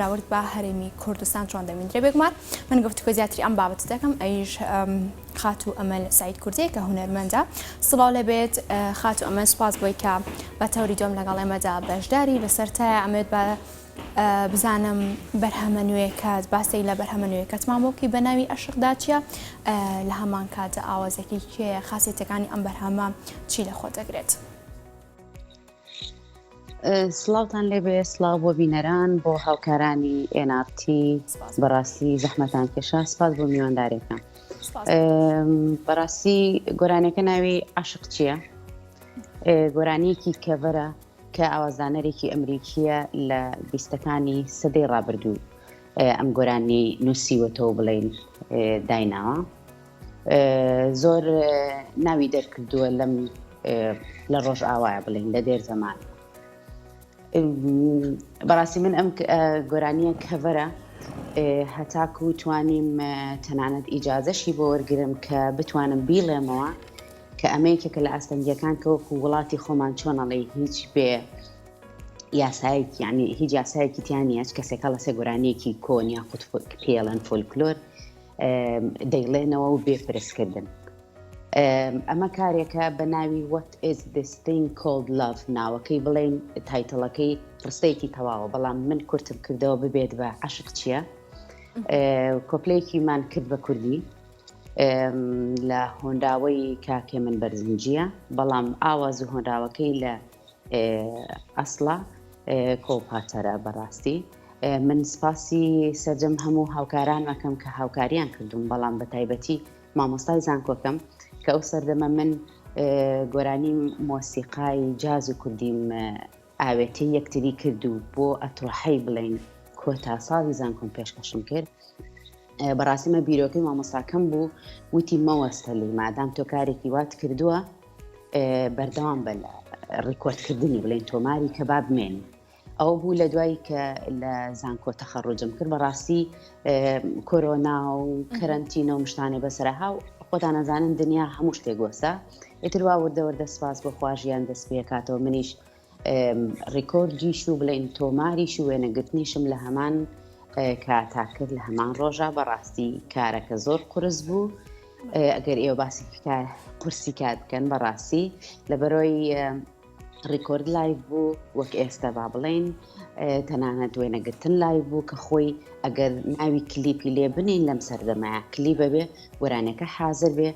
راورد بە هەرێمی کوردستان چۆن دەمێنرێ بێگومان من گفتوگۆ زیاتری ئەم بابەت دەکەم ئەیش خات و ئەمەل سعید کوردی کە هونەرمەندە سڵاو لەبێت خات و ئەمەل سوپاس بۆی کە بە تەوری دۆم لەگەڵ ئێمەدا بەشداری لەسەرتایە ئەمێت بە بزانم بەرهەمە نوێیەکەت باسی لە بەرهەمە نوێیەکەت مامۆکی بە ناوی ئەشقدا چیە لە هەمان کاتە ئاوازێکی کێ خاصیتەکانی ئەم بەرهەمە چی لە خۆ دەگرێت؟ سڵاوتان لێبێ سڵاو بۆ بینەران بۆ هاوکارانی NRT بەڕاستی زەحمەتان کێشا سپاس بۆ میواندارێکم بەڕاستی گۆرانەکە ناوی عاشق چییە؟ گۆرانیەکی کەڤەرە کە ئاوازدانەرێکی ئەمریکیە لە بیستەکانی سەدەی ڕابردوو ئەم گۆرانی نووسیوەتەوە بڵێن دایناوە زۆر ناوی دەرکردووە لە ڕۆژ ئاوایە بڵێن لە دێر زەمان بەڕاستی من ئەم گۆرانیە کەڤەرە هەتاکو توانیم تەنانەت ئیجازەشی بۆ وەرگرم کە بتوانم بیڵێمەوە کە ئەمەیەکێکە لە ئاستەنگیەکان کە وەکو وڵاتی خۆمان چۆنەڵێ هیچ بێ یاسایەکی یعنی هیچ یاسایەکی تیانە کەسێکە لە سێ گۆرانیەکی کۆن یاخود پێڵەن فۆلکلۆر دەیڵێنەوە و بێفرستکردن ئەمە کارێکە بە ناوی What is this thing called love ناوەکەی بڵێن تایتڵەکەی ڕستەیەکی تەواوە بەڵام من کورتم کردەوە ببێت بە عاشق چییە کۆپلەیەکیمان کرد بە کوردی لە هۆنراوەی کاکێ من بەرزنجیە بەڵام ئاواز و هۆنراوەکەی لە ئەسڵا کۆپاتەرە بەڕاستی من سپاسی سەرجەم هەموو هاوکاران مەکەم کە هاوکاریان کردوم بەڵام بە تایبەتی مامۆستای زانکۆکەم کە ئەو سەردەمە من گۆرانی مۆسیقای جاز و کوردیم ئاوێتی یەکتری کرد و بۆ ئەتڕۆحەی بڵێن کۆتا ساڵی زانکۆم پێشکەشم کرد بەڕاستیمە بیرۆکەی مامۆستاکەم بوو وتی مەوەستەلی مادام تۆ کارێکی وات کردووە بەردەوام بە لە ڕیکۆردکردنی بڵێن تۆماری کە با بمێنی ئەوە بوو لە دوایی کە لە زانکۆ تەخەڕوجم کرد بەڕاستی کۆرۆنا و کەرەنتینە و مشتانێ بەسەرها و خۆتان نەزانن دنیا هەموو شتێک گۆستا ئیتر وا وردەوەردە سپاس بۆ خواژیان دەست پێکاتەوە منیش ڕیکۆردیش و بڵێن تۆماریش و وێنەگرتنیشم لە هەمان کاتا کرد لە هەمان ڕۆژە بەڕاستی کارەکە زۆر قورس بوو ئەگەر ئێوە باسی قورسی کات بکەن بەڕاستی لەبەرۆی ڕیکۆرد لایڤ بوو وەک ئێستا با بڵێن تەنانەت وێنەگرتن لایڤ بوو کە خۆی ئەگەر ناوی کلیپی لێ بنین لەم سەردەمایە کلیپە بێ وەرانەکە حازر بێ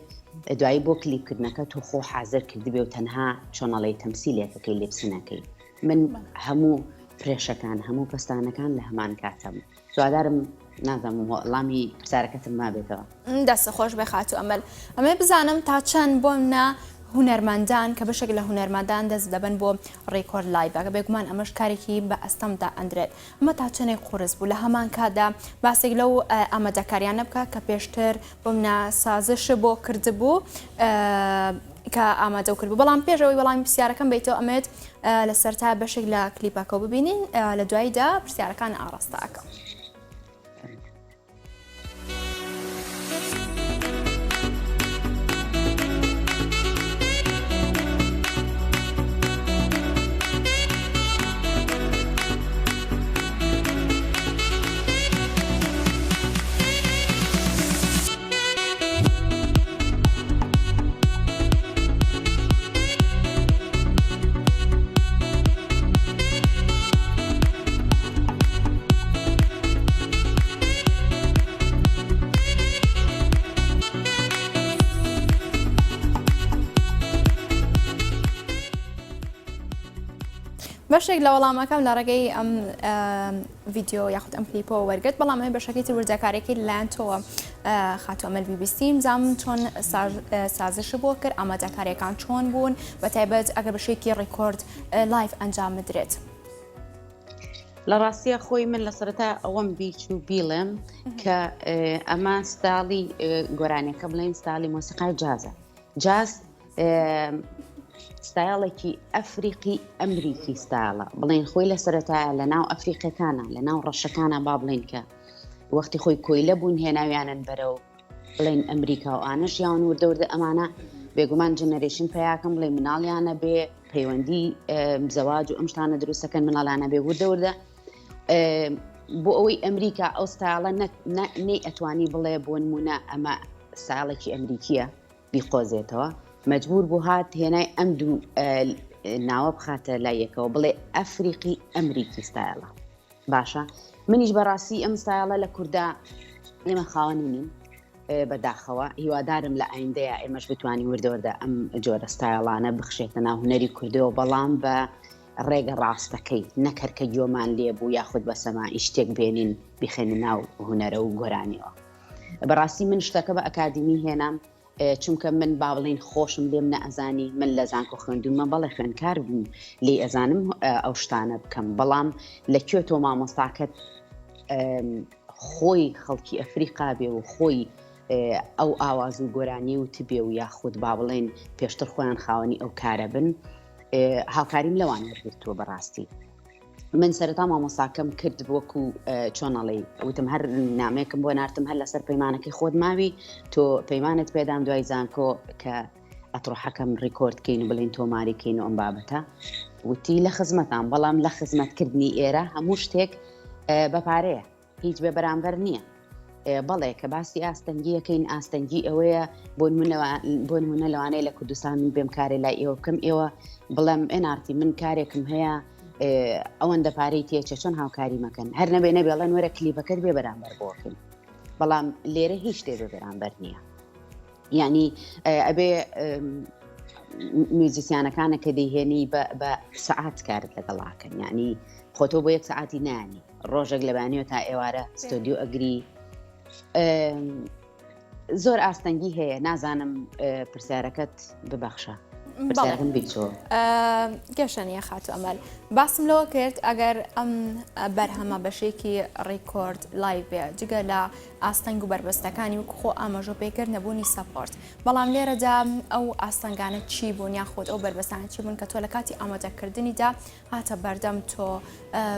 دوایی بۆ کلیپکردنەکە تۆ خۆ حازر کردبێ و تەنها چۆنەڵی تەمسیلێکەکەی لێبسنەکەی من هەموو پرێشەکان هەموو پستانەکان لە هەمان کاتەم دوادارم نازانم وەڵامی پرسیارەکەتم مابێتەوە دەستە خۆش بێ خات و ئەمەل ئەمێ بزانم تا چەند بۆمنا هونەرمەندان کە بەشێک لە هونەرمەندان دەست دەبن بۆ ڕێکۆرد لایڤەکە بێگومان ئەمەش کارێکی بە ئەستەمدا ئەندرێت ئەمە تا چەندێک قورس بوو لە هەمان کاتدا باسێک لەو ئامادەکاریانە بکە کە پێشتر بۆمنا سازش بۆ کردبوو کە ئامادە و کردبوو بەڵام پێشەوەی وەڵامی پرسیارەکەم بیتەوە ئەمێت لە سەرتا بەشێک لە کلیپەکە ببینین لە دواییدا پرسیارەکان ئاڕاستەکە. بەشێک لە وەڵامەکەم لە ڕێگەی ئەم ڤیددیۆ یاخود ئەم کلیپەوە وەرگرت بەڵام ئەمە بەشەکەی تر وردەکارێکی لەلایەن تۆوە خاتۆ ئەمەل بیبیستیم زانم چۆن سازش بۆ کرد ئامادەکاریەکان چۆن بوون بە تایبەت ئەگەر بەشێکی ڕیکۆرد لایڤ ئەنجام بدرێت لە ڕاستیە خۆی من لە سەرەتا ئەوەم بیچ و بیڵێم کە ئەمە ستاڵی گۆرانەکە بڵێن ستاڵی مۆسیقای جازە جاز ستایڵێکی ئەفریقی ئەمریکی ستایڵە بڵێن خۆی لە سەرەتایە لە ناو ئەفریقەکانە لە ناو ڕەشەکانە با بڵێن کە وەختی خۆی کۆیلە بوون هێناویانن بەرەو بڵێن ئەمریکا و ئانەش یاون وردەوردە ئەمانە بێگومان جنەرێشن پێیاکەم بڵێ مناڵیانە بێ پەیوەندی زەواج و ئەم شتانە دروستەکەن مناڵانە بێ وردەوردە بۆ ئەوەی ئەمریکا ئەو ستایڵە نەی ئەتوانی بڵێ بۆ نمونە ئەمە ستایڵێکی ئەمریکیە بیقۆزێتەوە مەجبور بوو هات هێنای ئەم دوو ناوە بخاتە لای یەکەوە بڵێ ئەفریقی ئەمریکی ستایڵە باشە منیش بەڕاستی ئەم ستایڵە لە کووردا ئێمە خاوەنی نین بەداخەوە هیوادارم لە ئایندەیە ئێمەش بتوانین وردەوەردا ئەم جۆرە ستایڵانە بخشێتە ناو هونەری کوردەوە بەڵام بە ڕێگە ڕاستەکەی نەکەرکە گوێمان لێبوو یاخود بە سەماعی شتێک بێنین بخێنین ناو هونەرە و گۆرانیەوە بەڕاستی من شتەکە بە ئەکادمی هێنام چونکە من با بڵین خۆشم لێم نەئەزانی من لە زانکۆ خوێندومە بەڵێ خوێندکار بووم لێ ئەزانم ئەو شتانە بکەم بەڵام لەکوێ تۆ مامۆستاکەت خۆی خەڵکی ئەفریقا بێ و خۆی ئەو ئاواز و گۆرانی و تبێ و یاخود با بڵێن پێشتر خۆیان خاوەنی ئەو کارە بن هاوکاریم لەوان وەرگرتووە بەڕاستی من سەرەتا مامۆستاکەم کرد وەکو چۆنەڵێ وتم هەر نامێکم بۆ نارتم هەر لەسەر پەیمانەکەی خۆت ماوی تۆ پەیمانت پێدام دوای زانکۆ کە ئەتڕۆحەکەم ڕیکۆردکەین و بڵین تۆماریکەین و ئەم بابەتە وتی لە خزمەتان بەڵام لە خزمەتکردنی ئێرە هەموو شتێک بەپارەیە هیچ بێ بەرامبەر نییە بەڵێ کە باسی ئاستەنگیەکەین ئاستەنگی ئەوەیە بۆ نمونە لەوانەیە لە کوردستان من بێم کارێ لای ئێوە بکەم ئێوە بڵێم ئێنارتی من کارێکم هەیە ئەوەندە پارەی تێچە چۆن هاوکاری مەکەن هەر نەبێ نەبێڵێن وەرە کلیپەکەت بێ بەرامبەر بۆکەین بەڵام لێرە هیچ شتێ بێ بەرامبەر نییە یعنی ئەبێ میوزیسیانەکانە کە دەیهێنی بە سەعات کارت لەگەڵاکەن یعنی خۆتۆ بۆ 1 سەعاتی نانی ڕۆژێک لەبانیەوە تا ئێوارە ستۆدیۆ ئەگری زۆر ئاستەنگی هەیە نازانم پرسیارەکەت ببەخشە گەشتنیە خاتو ئەمەل باسم لەوە کرد ئەگەر ئەم بەرهەمە بەشێکی ڕیکۆرد لایڤ بێ جگە لە ئاستەنگ و بربەستەکانی و خۆ ئاماژە پێکرد نەبوونی سەپۆرت بەڵام لێرەدا ئەو ئاستەنگانە چی بوون یاخۆت ئەو بربەستانە چی بوون کە تۆ لە کاتی ئامادەکردنیدا هاتە بەردەم تۆ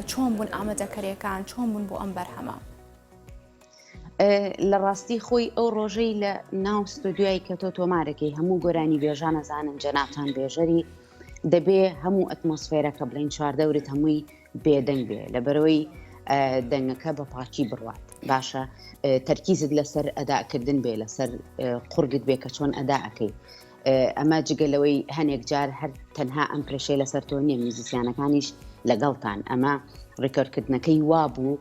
چۆن بوون ئامادەکاریەکان چۆن بوون بۆ ئەم بەرهەمە لە ڕاستی خۆی ئەو ڕۆژەی لە ناو ستۆدیۆی کە تۆ تۆمارەکەی هەموو گۆرانی بێژانە زانن جەنابان بێژەری دەبێ هەموو ئەتمۆسفێرەکە بڵین چواردەورت هەمووی بێدەنگ بێ لەبەرەوەی دەنگەکە بە پاچی بڕوات باشە تەرکیزت لەسەر ئەداکردن بێ لەسەر قورگت بێ کە چۆن ئەداەکەی ئەمە جگەلەوەی هەنێک جار هەر تەنها ئەم پرێشەی لەسەر تۆ نییە میوزیسیانەکانیش لەگەڵتان ئەمە ڕێکۆردکردنەکەی وا بوو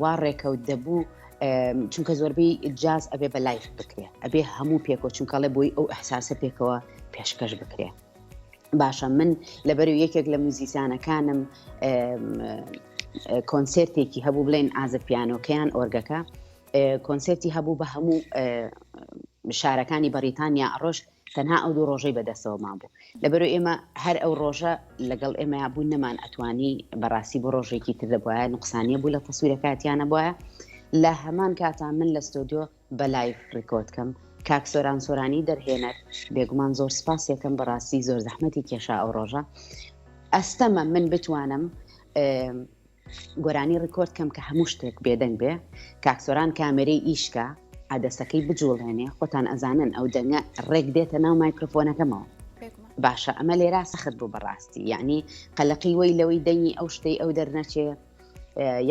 وا ڕێکەوت دەبوو چونکە زۆربەی جاز ئەبێ بە لایف بکرێ ئەبێ هەموو پێکەوە چونکەڵێ بۆی ئەو ئەحساسە پێکەوە پێشکەش بکرێ باشە من لەبەر یەکێک لە موزیسیانەکانم کۆنسێرتێکی هەبوو بڵێن ئازە پیانۆکەیان ئۆرگەکە کۆنسێرتی هەبوو بە هەموو شارەکانی بەریتانیا ڕۆژ تەنها ئەو دوو ڕۆژەی بەدەستەوە مان بوو لەبەرو ئێمە هەر ئەو ڕۆژە لەگەڵ ئێمە بوو نەمان ئەتوانی بەڕاستی بۆ ڕۆژێکی تر دەبواە نقصانیە بوو لە تەسویرەکاتیانە بواە لە هەمان کاتان من لە ستۆدیۆ بە لایف ڕیکۆردکەم کاک سۆران سۆرانی دەرهێنەر بێگومان زۆر سپاس یەکەم بەڕاستی زۆر زەحمەتی کێشا ئەو ڕۆژە ئەستەمە من بتوانم گۆرانی ڕیکۆرد کەم کە هەموو شتێک بێدەنگ بێ کاک سۆران کامێرەی ئیشکە عادەسەکەی بجوڵێنێ خۆتان ئەزانن ئەو دەنگە ڕێک دێتە ناو مایکرۆفۆنەکەمەوە باشە ئەمە لێرا سەخت بوو بەڕاستی یعنی قەلەقی وەی لەوەی دەنگی ئەو شتەی ئەو دەرنەچێ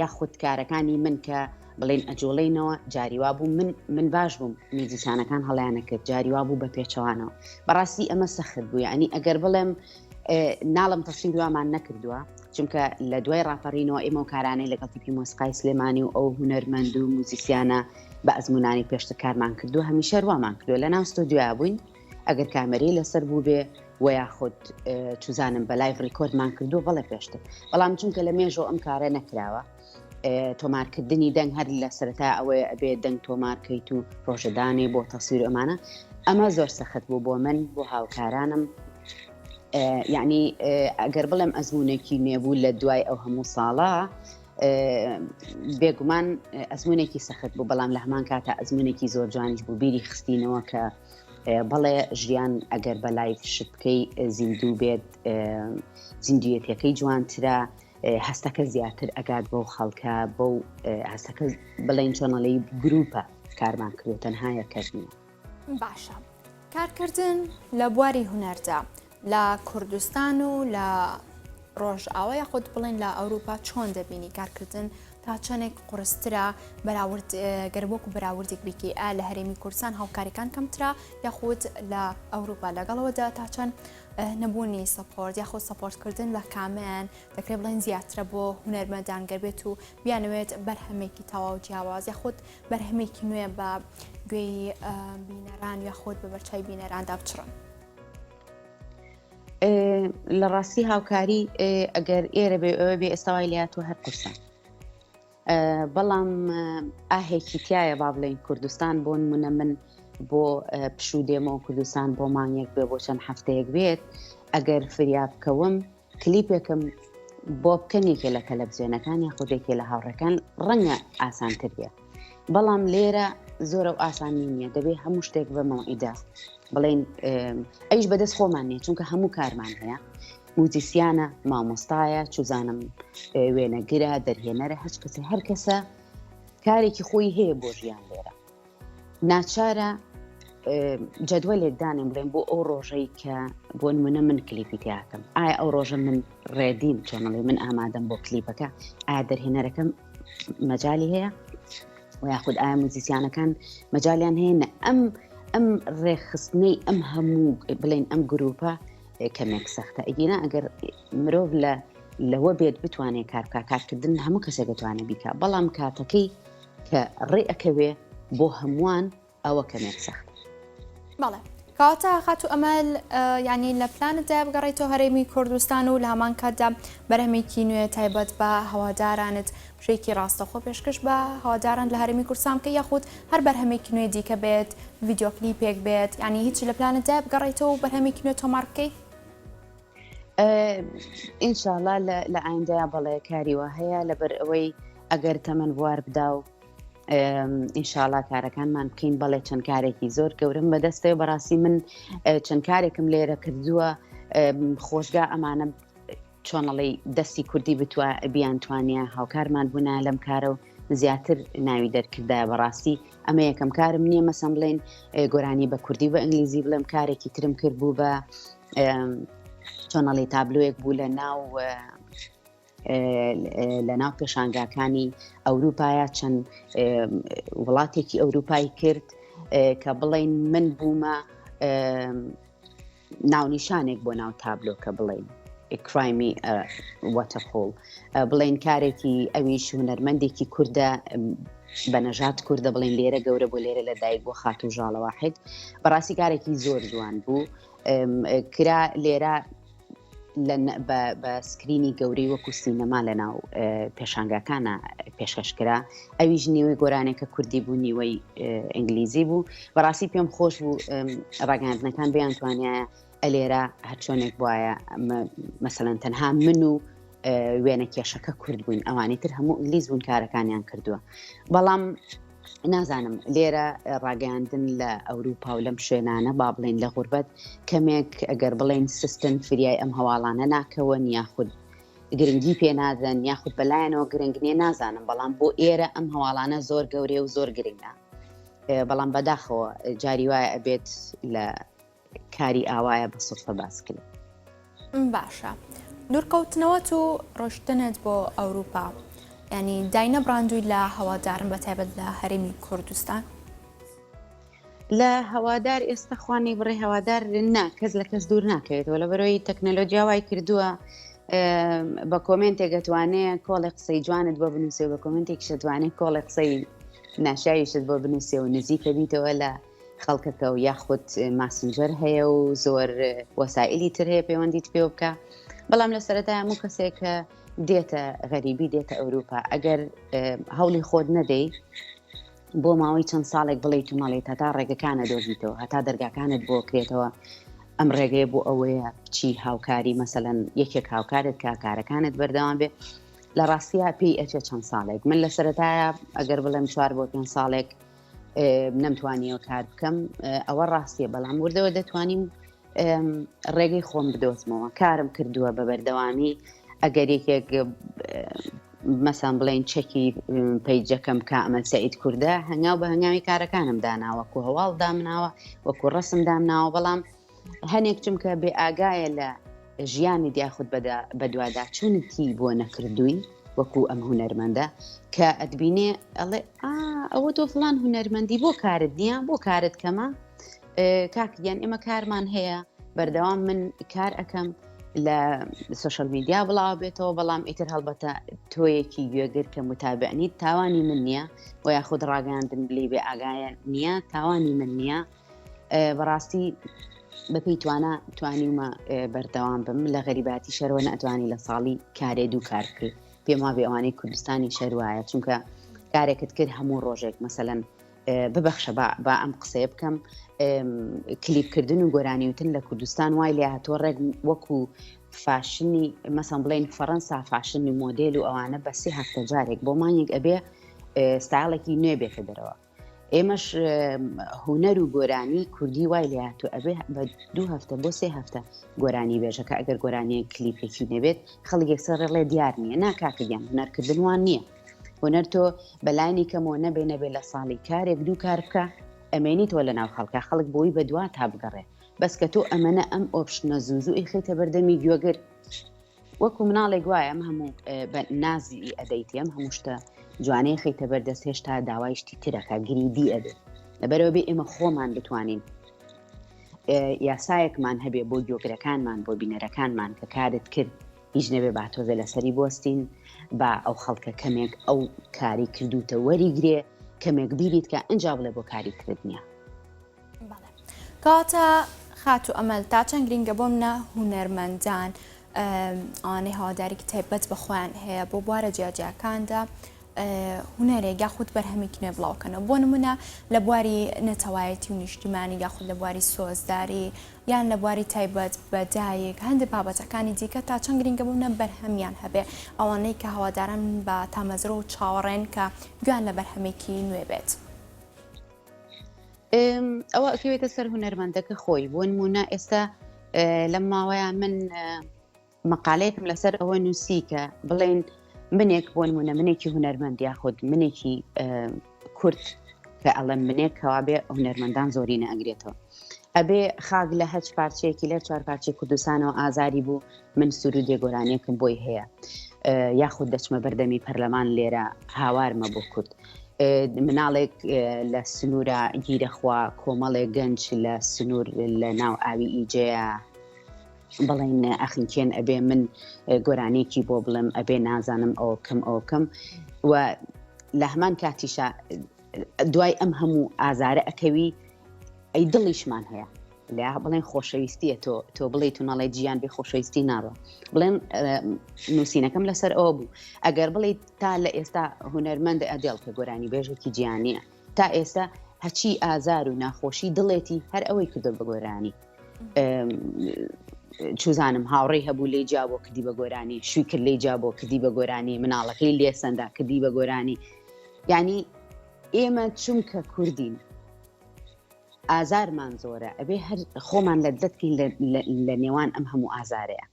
یاخود کارەکانی من کە بڵێن ئەجوڵینەوە جاریوا بوو من باش بووم میوزیسیانەکان هەڵیانە کرد جاریوا بوو بە پێچەوانەوە بەڕاستی ئەمە سەخت بوو یعنی ئەگەر بڵێم ناڵم تەسویروامان نەکردووە چونکە لە دوای ڕاپەڕینەوە ئێمە و کارانەی لەگەڵ تیپی مۆسیقای سلێمانی و ئەو هونەرمەند و موزیسیانە بە ئەزمونانی پێشتر کارمان کردو هەمیشە ڕوامان کردو لە ناو ستۆدیۆ بووین ئەگەر کامەرەی لەسەر بوو بێ و یاخود چوزانم بە لایڤ ڕیکۆردمان کردو بەڵێ پێشتر بەڵام چونکە لە مێژۆ ئەم کارە نەکراوە تۆمارکردنی دەنگ هەر لە سەرەتا ئەوەیە ئەبێ دەنگ تۆمارکەیت و ڕۆژەدانی بۆ تەسویر ئەمانە ئەمە زۆر سەخت بوو بۆ من بۆ هاوکارانم یعنی ئەگەر بڵێم ئەزمونێکی نێبوو لە دوای ئەو هەموو ساڵە بێگومان ئەزمونێکی سەخت بوو بەڵام لە هەمان کاتە ئەزمونێکی زۆر جوانیش بوو بیری خستینەوە کە بەڵێ ژیان ئەگەر بە لایف شت بکەی زیندوو بێت زیندویەتەکەی جوانترە هەستەکە زیاتر ئەگات بەو خەڵکە بەو هەستەکە بڵێن چۆنەڵی گروپە کارمان کردو تەنها یەکەردنی باشە کارکردن لە بواری هونەردا لە کوردستان و لە ڕۆژئاوا یاخود بڵێن لە ئەوروپا چۆن دەبینی کارکردن تا چەندێک قورسترە بەراورد گەربۆک و بەراوردێک بکە لە هەرێمی کوردستان هاوکاریەکان کەمترا یاخود لە ئەوروپا لەگەڵەوەدا تا چەند نەبوونی سەپۆرت یاخود سەپۆرتکردن لە کامیان دەکرێت بڵێن زیاترە بۆ هونەرمەندان گەربێت و بیانوێت بەرهەمێکی تەواو جیاواز یاخود بەرهەمێکی نوێ بە گوێی بینەران یاخود بە بەرچای بینەراندا بچڕن. لە ڕاستی هاوکاری ئەگەر ئێرە بێ ئەوە بێ ئێستاوای لاتوە هەر قورسان بەڵام ئاهێکی تایە با بڵێن کوردستان بۆ نمونە من بۆ پشوو دێمەوە کوردستان بۆ مانگێک بێ بۆ چەند هەفتەیەک بێت ئەگەر فریا بکەوم کلیپێکم بۆ بکەنێکێ لە تەلەڤیزیۆنەکان یا خودێکێ لە هاوڕەکان ڕەنگە ئاسانتر بێ بەڵام لێرە زۆرە و ئاسانی نییە دەبێت هەموو شتێک بە مەوعیدا بڵێن ئەویش بەدەست خۆمان نیە چونکە هەموو کارمان هەیە موزیسیانە مامۆستایە چوزانم وێنەگرە دەرهێنەرە هەر کەسە کارێکی خۆی هەیە بۆ ژیان لێرە ناچارە جەدوەلێک دانێم بڵێن بۆ ئەو ڕۆژەی کە بۆ نمونە من کلیپی تیاکەم ئایا ئەو ڕۆژە من ڕێدیم چۆنەڵێ من ئامادەم بۆ کلیپەکە ئایا دەرهێنەرەکەم مەجالی هەیە و یاخود ئایا موزیسیانەکان مەجالیان هەیە ئەم ڕێخستنەی ئەم هەموو بڵێن ئەم گروپە کەمێک سەختە ئەگینا ئەگەر مرۆڤ لەوە بێت بتوانێت کارکە کارکردن هەموو کەسێک دەتوانێت بیکە بەڵام کاتەکەی کە ڕێ ئەکەوێ بۆ هەمووان ئەوە کەمێک سەخت. بەڵێ کەواتە خاتو ئەمەل ینی لە پلانتدا بگەڕێتەوە هەرێمی کوردستان و لە هەمان کاتدا بەرهەمێکی نوێ تایبەت بە هەوادارانت شێکی ڕاستەخۆ پێشکەش بە هەواداران لە هەرێمی کوردستان کە یاخود هەر بەرهەمێکی نوێ دیکە بێت ڤیدیۆ کلیپێک بێت ینی هیچ لە پلانتدا بگەڕێتەوە و بەرهەمێکی نوێ تۆمار بکەیت؟ ئینشاءڵڵا لە ئایندەیە بەڵێ کاریوە هەیە لەبەر ئەوەی ئەگەر تەمەەن بوار بدا و ئینشاءڵڵا کارەکانمان بکەین بەڵێ چەند کارێکی زۆر گەورم بەدەستەوە بەڕاستی من چەند کارێکم لێرە کردووە خۆشگا ئەمانە چۆنەڵی دەستی کوردی بیانتوانە هاوکارمان بوونا لەم کارە و زیاتر ناوی دەرکردایە بەڕاستی ئەمە یەکەم کارم نییە مەسەن بڵێن گۆرانی بە کوردی بە ئینگلیزی بڵێم کارێکی ترم کرد بوو بە چۆنەڵی تابلۆیەک بوو لە ناو پێشانگاکانی ئەوروپایە چەند وڵاتێکی ئەوروپای کرد کە بڵێن من بوومە ناونیشانێک بۆ ناو تابلۆ کە بڵێن کرایمی وەتەفۆڵ بڵێن کارێکی ئەویش هونەرمەندێکی کووردە بە نەژات کووردە بڵێن لێرە گەورە بۆ لێرە لە دایک بۆ خات و ژاڵە واحد بەڕاستی کارێکی زۆر جوان بوو کرا لێرە بە سکرینی گەورەی وەکو سینەما لە ناو پێشانگاکانە پێشکەشکرا ئەویش نیوەی گۆرانێکە کوردی بوو نیوەی ئینگلیزی بوو بەڕاستی پێم خۆش بوو ڕاگەاندنەکان بیانتوانایە ئەلێرە هەرچۆنێک بواە مەسەڵەن تەنها من و وێنە کێشەکە کورد بووین ئەوانی تر هەموو ئینگلیز بوون کارەکانیان کردووە بەڵام نازانم لێرە ڕاگەاندن لە ئەوروپا و لەم شوێنانە با بڵێن لە غوربەت کەمێک ئەگەر بڵێن سیستم فریای ئەم هەواڵانە ناکەون یاخود گرنگی پێ نادەن یاخود بەلایەنەوە گرنگ نییە نازانم بەڵام بۆ ئێرە ئەم هەواڵانە زۆر گەورەیە و زۆر گرنگە بەڵام بەداخەوە جاری وایە ئەبێت لە کاری ئاوایە بە سوفە باسکرد. باشە دوورکەوتنەوەت و ڕۆشتنت بۆ ئەوروپا ینی داینە براندووی لە هەوادارن بە تایبەت لە هەرێمی کوردستان لە هەوادار ئێستا خوانی بڕێ هەوادار نا کەس لە کەس دوور ناکەوێتەوە لە بەرەوەی تەکنەلۆجیا وای کردووە بە کۆمنتێک دەتوانێت کۆڵی قسەی جوانت بۆ بنووسێ بە کۆمنتێکی شەتوانێت کۆڵی قسەی ناشایشت بۆ بنووسێ و نزیکە بیتەوە لە خەڵکەکە و یاخود ماسنجەر هەیە و زۆر وەسائلی تر هەیە پەیوەندیت پێ بکە بەڵام لە سەرەتای هەموو کەسێک کە دێتە غەریبی دێتە ئەوروپا ئەگەر هەوڵی خۆت نەدەی بۆ ماوەی چەند ساڵێک بڵێ تو مەڵێت هەتا ڕێگەکانە دۆزیتەوە هەتا دەرگاکانت بۆ کرێتەوە ئەم ڕێگەیە بۆ ئەوەیە بچی هاوکاری مەسەلەن یەکێک هاوکارت کە کارەکانت بەردەوام بێ لە ڕاستیە پێی ئەچێ چەند ساڵێک من لە سەرەتایە ئەگەر بڵێم 4 بۆ 5 ساڵێک نەمتوانیەوە کار بکەم ئەوە ڕاستیە بەڵام وردەوە دەتوانیم ڕێگەی خۆم بدۆزمەوە کارم کردووە بە بەردەوامی ئەگەر یەکێک مەسان بڵێن چەکی پەیجەکەم کە ئەمەد سەعید کووردە هەنگاو بە هەنگاوی کارەکانم داناوە وەکو هەواڵ دامناوە وەکو ڕەسم دامناوە بەڵام هەنێک چمکە بێ ئاگایە لە ژیانی دیاخود بە دوادا چونتی بۆ نەکردووی وەکو ئەم هونەرمەندە کە ئەتبینێ ئەڵێ ئەوە تۆ فڵان هونەرمەندی بۆ کارت نییە بۆ کارت کەمە کاکیان ئێمە کارمان هەیە بەردەوام من کار ئەەکەم لە سوشەل میدیا بڵاو بێتەوە بەڵام ئیتر هەڵبەتە تۆیەکی گوێگر کە متابعنیت تاوانی من نییە و یاخود ڕاگەاندن بلی بێ ئاگایە نییە تاوانی من نییە بەڕاستی بەپی توانیمە بەردەوام بم لە غەریباتی شەرەوە نەتوانی لە ساڵی کارێ دوو کار کرد پێم وا بێ ئەوانەی کوردستانی شەروایە چونکە کارێکت کرد هەموو ڕۆژێک مەسەلەن ببەخشە با ئەم قسەیە بکەم کلیپکردن و گۆرانیوتن لە کوردستان وای لێ هاتۆ ڕێک وەکو فاشنی مەسەڵەن بڵێن فەڕەنسا فاشنی مۆدێل و ئەوانە بە 3 هەفتە جارێک بۆ مانگێک ئەبێ ستایڵێکی نوێ بێتە دەرەوە ئێمەش هونەر و گۆرانی کوردی وای لێ هاتووە ئەبێ بە 2 هەفتە بۆ 3 هەفتە گۆرانی بێژەکە ئەگەر گۆرانی کلیپێکی نەبێت خەڵک سەر ڕێڵێ دیار نییە ناکاکەگەیان هونەرکردن وان نییە هونەر تۆ بەلایانی کەمەوە نەبێ لە ساڵی کارێک دوو کار بکە ئەمێنی تۆ لە ناو خەڵکە خەڵک بۆی بە دوا تا بگەڕێ بەس کە تۆ ئەمەنە ئەم ئۆپشنە زوو ئیخیتە بەردەمی گوێگر وەکو مناڵێک وایە ئەم هەموو نازی ئەدەیتی ئەم هەموو شتە جوانەیە خیتە بەردەست هێشتا داوای شتی ترەکە گریدی ئەبێت لەبەرەوە بێ ئێمە خۆمان بتوانین یاسایەکمان هەبێ بۆ گوێگرەکانمان بۆ بینەرەکانمان کە کارت کرد هیچ نەبێ با تۆزە لەسەری بۆستین با ئەو خەڵکە کەمێک ئەو کاری کردوتە وەریگرێ کەمێک بیریت کە ئەنج بڵێ بۆ کاری کردنیە کاتە خات و ئەمەل تا چەند گرنگە بۆمنە هونەرمەندان ئەوانەی هەواداریکی تایبەت بەخۆیان هەیە بۆ بوارە جیاجیاکاندا هونەرێک یاخود بەرهەمێکی نوێ بڵاوکەنەوە بۆ نمونە لە بواری نەتەوایەتی و نیشتیمانی یاخود لە بواری سۆزداری یان لە بواری تایبەت بەدایک هەندێک بابەتەکانی دیکە تا چەند گرنگە بوونە بەرهەمیان هەبێ ئەوانەی کە هەواداران بە تامەزرە و چاوەڕێن کە گویان لە بەرهەمێکی نوێ بێت ئەوە ئەکەوێتە سەر هونەرمەندەکە خۆی بۆ نمونە ئێستا لەم ماوەیە من مەقالەیەکم لەسەر ئەوە نووسی کە بڵێن منێک بۆ نمونە منێکی هونەرمەند یاخود منێکی کورد کە ئەڵەم منێک کەوا بێ هونەرمەندان زۆرینە ئەگرێتەوە ئەبێ خاک لە هەچ پارچەیەکی لەر 4 پارچەی کوردستانەوە ئازاری بوو من سروودێ گۆرانیەکم بۆی هەیە یاخود دەچمە بەردەمی پەرلەمان لێرە هاوارمە بۆ کورد مناڵێک لە سنوورە گیرەخوا کۆمەڵێک گەنج لە سنوور لە ناو ئاوی ئیجەیە بڵێن ئەخینکێن ئەبێ من گۆرانێکی بۆ بڵم ئەبێ نازانم ئەو کەم و لە هەمان کاتیشە دوای ئەم هەموو ئازارە ئەکەوی ئەی دڵیشمان هەیە لە بڵێن خۆشەویستیە تۆ بڵێ تونەڵی گیان بێ خۆشەویستی ناڕە بڵێن نووسینەکەم لەسەر ئەوە بوو ئەگەر بڵێ تا لە ئێستا هونەرمەندە ئەدێڵ کە گۆرانی بێژێکی گیانیە تا ئێستا هەچی ئازار و ناخۆشی دڵێتی هەر ئەوەی کردو بە گۆرانی چوزانم هاوڕێی هەبوو لێ جا بۆ کردی بە گۆرانی شووی کرد لێ جا بۆ کردی بە گۆرانی مناڵەکەی لێسەندا کردی بە گۆرانی یعنی ئێمە چونکە کوردین ئازارمان زۆرە ئەبێ هەر خۆمان لە دەتکەین لە نێوان ئەم هەموو ئازارەیە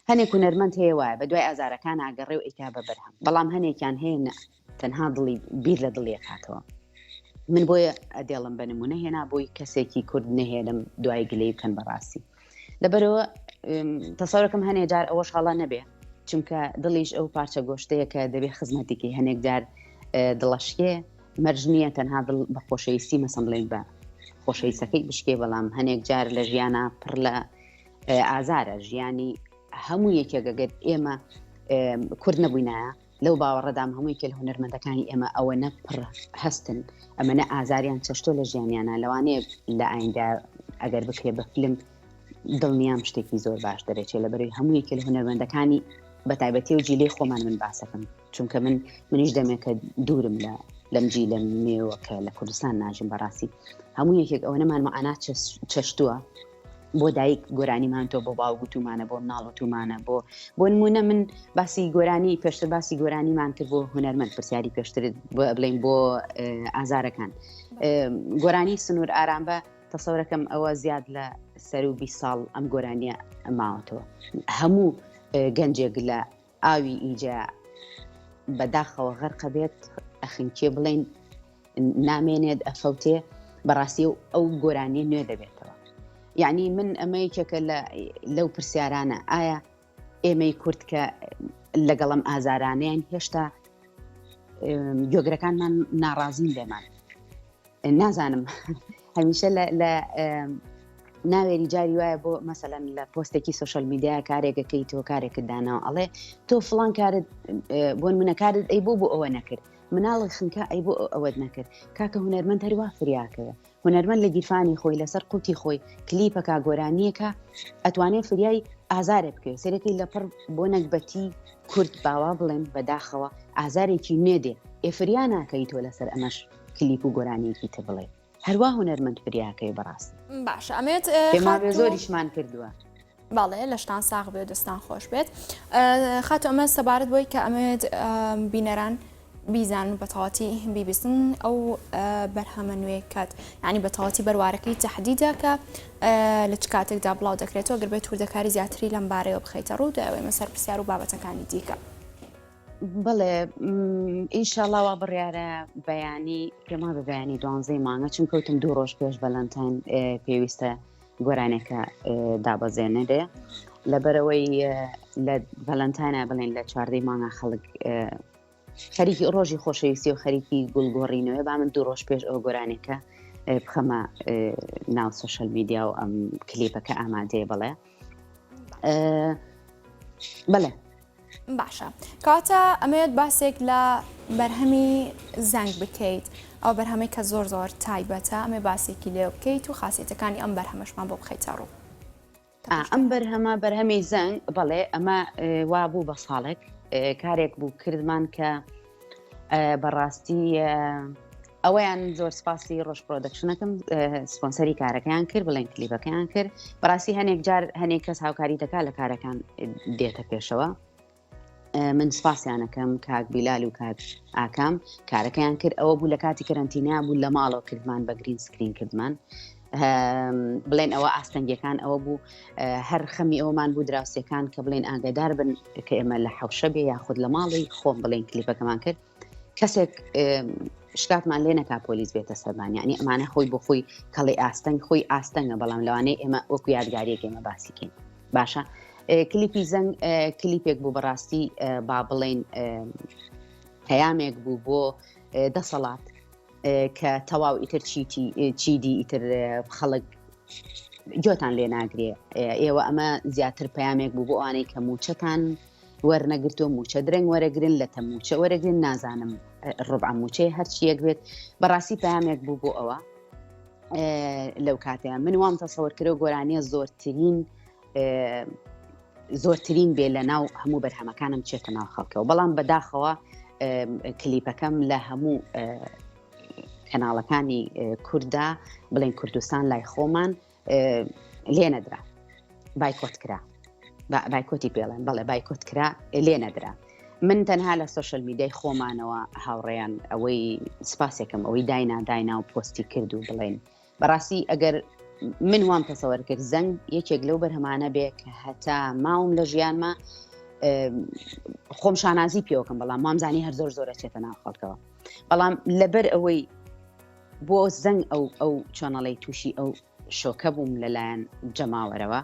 هەنێک هونەرمەند هەیە وایە بە دوای ئازارەکان ئاگەڕێ و ئیتا بە بەرهەم بەڵام هەنێکیان هەیە تەنها دڵی بیر لە دڵی هاتەوە من بۆیە ئەدێڵم بە نمونە هێنا بۆی کەسێکی کورد نەهێنم دوای گلەی بکەن بەڕاستی لەبەرەوە تەسەورەکەم هەنێ جار ئەوەش هەڵا نەبێ چونکە دڵیش ئەو پارچە گۆشتەیە کە دەبێ خزمەتێکی هەنێک جار دڵەشکێ مەرج نییە تەنها دڵ بە خۆشەویستی مەسەڵ بڵێن بە خۆشەویستەکەی بشکێ بەڵام هەنێک جار لە ژیانە پڕ لە ئازارە ژیانی هەموو یەکێگەگەر ئێمە کورد نەبووینایە لەو باوەڕەدام هەمووی کە لە هونەرمەندەکانی ئێمە ئەوە نەپڕ هەستن ئەمەنە ئازاریان چەشتۆ لە ژیانیانە لەوانەیە لە ئایندا ئەگەر بکرێ بە فیلم دڵنیام شتێکی زۆر باش دەرەچێت لەبەرەوەی هەموو یەکێ لە هونەرمەندەکانی بە تایبەتی و جیلەی خۆمان من باسەکەم چونکە منیش دەمێکە دوورم لەم جیلە نوێوەکە لە کوردستان ناژم بەڕاستی هەموو یەکێک ئەوە نەمان مەعانات چەشتووە بۆ دایک گۆرانیمان تۆ بۆ باوگوتومانە بۆ مناڵەتومانە بۆ نمونە من باسی گۆرانی پێشتر باسی گۆرانیمان کرد بۆ هونەرمەند پرسیاری پێشتر بڵێن بۆ ئازارەکان گۆرانی سنوور ئارام بە تەسەورەکەم ئەوە زیاد لە سەر و 20 ساڵ ئەم گۆرانیە ماوەتەوە هەموو گەنجێک لە ئاوی ئیجا بەداخەوە غەرقە بێت ئەخینکێ بڵێن نامێنێت ئەفەوتێ بەڕاستی ئەو گۆرانی نوێ دەبێتەوە یعنی من ئەمەیەکێکە لەو پرسیارانە ئایا ئێمەی کورد کە لەگەڵم ئازارانیان هێشتا گوێگرەکانمان ناڕازین لێمان نازانم هەمیشە لە ناوێری جاری وایە بۆ مەسەلەن لە پۆستێکی سوشەل میدیا کارێکەکەی تۆ کارێکت داناوە ئەڵێ تۆ فڵان کارت بۆن منە کارت ئەی بۆ ئەوە نەکرد مناڵی خنکە ئەی بۆ ئەوەت نەکرد کاکە هونەرمەند هەروە فریاکەوە هونەرمەند لە گیرفانی خۆی لەسەر قوتی خۆی کلیپەکە گۆرانیەکە ئەتوانێت فریای ئازارێ بکەوێت سێرەکەی لەپڕ بۆ نەکبەتی کورد باوا بڵێن بەداخەوە ئازارێکی نێدێ ئێفریا ناکەی تۆ لەسەر ئەمەش کلیپ و گۆرانیەکی تە بڵێ هەروە هونەرمەند فریاکەی بەڕاستی باش ئەمێت پێما زۆریشمان کردووە باڵێ لە شتان ساغ بێ دەستان خۆش بێت خاتو ئەمە سەبارەت بۆی کە ئەمێت بینەران بیزان بەتەواتی بیبیستن ئەو بەرهەمە نوێکات ینی بەتەواتی بەروارەکەی تەحدیدە کە لە چ کاتێکدا بڵاو دەکرێتەوە گەربێت توردەکاری زیاتری لەم بارەیەوە بخەیتە ڕوو دەوێ مەسەر پرسیار و بابەتەکانی دیکە بڵێ ئینشاڵاوە بڕیارە بەیانی پێما بە بەیانی 12 مانگە چون کەوتم 2 ڕۆژ پێش بەلەنتاین پێویستە گۆرانێکە دابەزێنێ لەبەرەوەی لە ڤەلەنتاینە بڵێن لە 14 مانگە خەڵک خەریکی ڕۆژی خۆشەویستی و خەریکی گوڵگۆڕینەوە با من 2 ڕۆژ پێش ئەو گۆرانێکە بخەمە ناو سوشەل میدیا و ئەم کلیپەکە ئامادەیە بڵێ بڵێ باشە کاتە ئەمەوێت باسێک لە بەرهەمی زەنگ بکەیت ئەو بەرهەمەی کە زۆر زۆر تایبەتە ئەمێ باسێکی لێ بکەیت و خاصیتەکانی ئەم بەرهەمەشمان بۆ بخەیتە ڕوو ئەم بەرهەمە بەرهەمی زەنگ بڵێ ئەمە وا بوو بە ساڵێک کارێک بوو کردمان کە بەڕاستی ئەوەیان زۆر سپاسی ڕۆژ پرۆدەکشنەکەم سپۆنسەری کارەکەیان کرد بڵێن کلیپەکەیان کرد بەڕاستی هەنێک جار هەنێک کەس هاوکاری دەکا لە کارەکان دێتە پێشەوە من سپاسیانەکەم کاک بیلال و کاک ئاکام کارەکەیان کرد ئەوە بوو لە کاتی کەرەنتینیا بوو لە ماڵەوە کردمان بە گرین سکرین کردمان بڵێن ئەوە ئاستەنگیەکان ئەوە بوو هەر خەمی ئەومان بوو دراوسەکان کە بڵێن ئاگادار بن کە ئێمە لە حەوشە بێ یاخود لە ماڵی خۆم بڵێن کلیپەکەمان کرد کەسێک شکاتمان لێ نەکا پۆلیس بێتە سەربان یعنی ئەمانە خۆی بۆ خۆی کەڵی ئاستەنگ خۆی ئاستەنگە بەڵام لەوانەیە ئێمە وەکو یادگاریەک ئێمە باسیکەین باشە کلیپی زەنگ کلیپێک بوو بەڕاستی با بڵێن پەیامێک بوو بۆ دەسەڵات کە تەواو ئیتر چیدی ئیتر خەڵک گوێتان لێ ناگرێ ئێوە ئەمە زیاتر پەیامێک بوو بۆ ئەوانەی کە موچەتان وەرنەگرتو موچە درەنگ وەرەگرن لە تەموچە وەرەگرن نازانم ڕبع موچەی هەرچیەک بێت بەڕاستی پەیامێک بوو بۆ ئەوە لەو کاتەیە من وام تەسەوەرکردەوە گۆرانیە زۆرترین بێ لە ناو هەموو بەرهەمەکانم چێتە ناو خەڵکەوە بەڵام بەداخەوە کلیپەکەم لە هەموو کەناڵەکانی کووردا بڵێن کوردستان لای خۆمان لێ نەدرا بایکۆت کرا بایکۆتی پێڵێن بەڵێ بایکۆت کرا لێ نەدرا من تەنها لە سوشەل میدیای خۆمانەوە هاوڕێیان ئەوەی سپاسێکم ئەوەی داینا و پۆستی کرد و بڵێن بەڕاستی ئەگەر من وام تەسەوەر کرد زەنگ یەکێک لەو بەرهەمانە بێ کە هەتا ماوم لە ژیانمە خۆم شانازی پێوەکەم بەڵام مامزانی هەر زۆر زۆرە چێتە ناو خەڵکەوە بەڵام لەبەر ئەوەی بۆ زەنگ ئەو چۆنەڵی تووشی ئەو شۆکە بووم لەلایەن جەماوەرەوە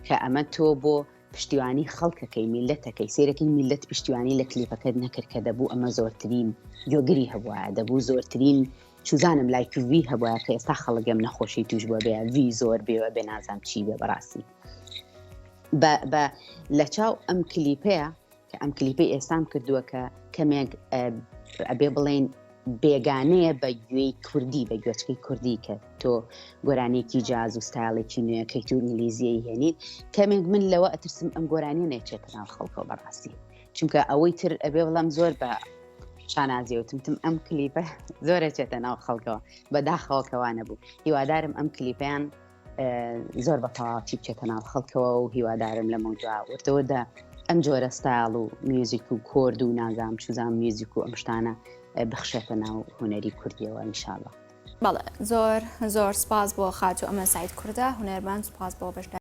کە ئەمە تۆ بۆ پشتیوانی خەڵکەکەی میلەتەکەی سێرەکەی میلەت پشتیوانی لە کلیپەکەت نەکرد کە دەبوو ئەمە زۆرترین یۆگری هەبووە دەبوو زۆرترین چوزانم لایکوی هەبووە کە ئێستا خەڵگەم نەخۆشی توش بووە بێ وی زۆر بێوە بێ نازام چی بێ بەڕاستی لە چاو ئەم کلیپەیە کە ئەم کلیپەی ئێستام کردووە کە کەمێک ئەبێ بڵێن بێگانەیە بە گوێی کوردی بە گوێچکەی کوردی کە تۆ گۆرانێکی جاز و ستایڵێکی نوێیەکەی تو ئینگلیزیەی هێنیت کەمێک من لەوە ئەترسم ئەم گۆرانیە نێچێتە ناو خەڵکەوە بەڕاستی چونکە ئەوەی تر ئەبێ بڵام زۆر بە شانازیەوتم ئەم کلیپە زۆرە چێتە ناو خەڵکەوە بەداخەوە کەوانە بوو هیوادارم ئەم کلیپیان زۆر بە تەواوی بچێتە ناو خەڵکەوە و هیوادارم لە مەوجودا وردەوەدا ئەم جۆرە ستایڵ و میوزیک و کۆرد و نازام چوزان میوزیک و ئەم شتانە بخشێتە ناو هونەری کوردیەوە ئینشاڵڵا بەڵێ زۆر سپاس بۆ خاتو ئەمە سایت کووردە هونەرمەند سپاس بۆ بەشدار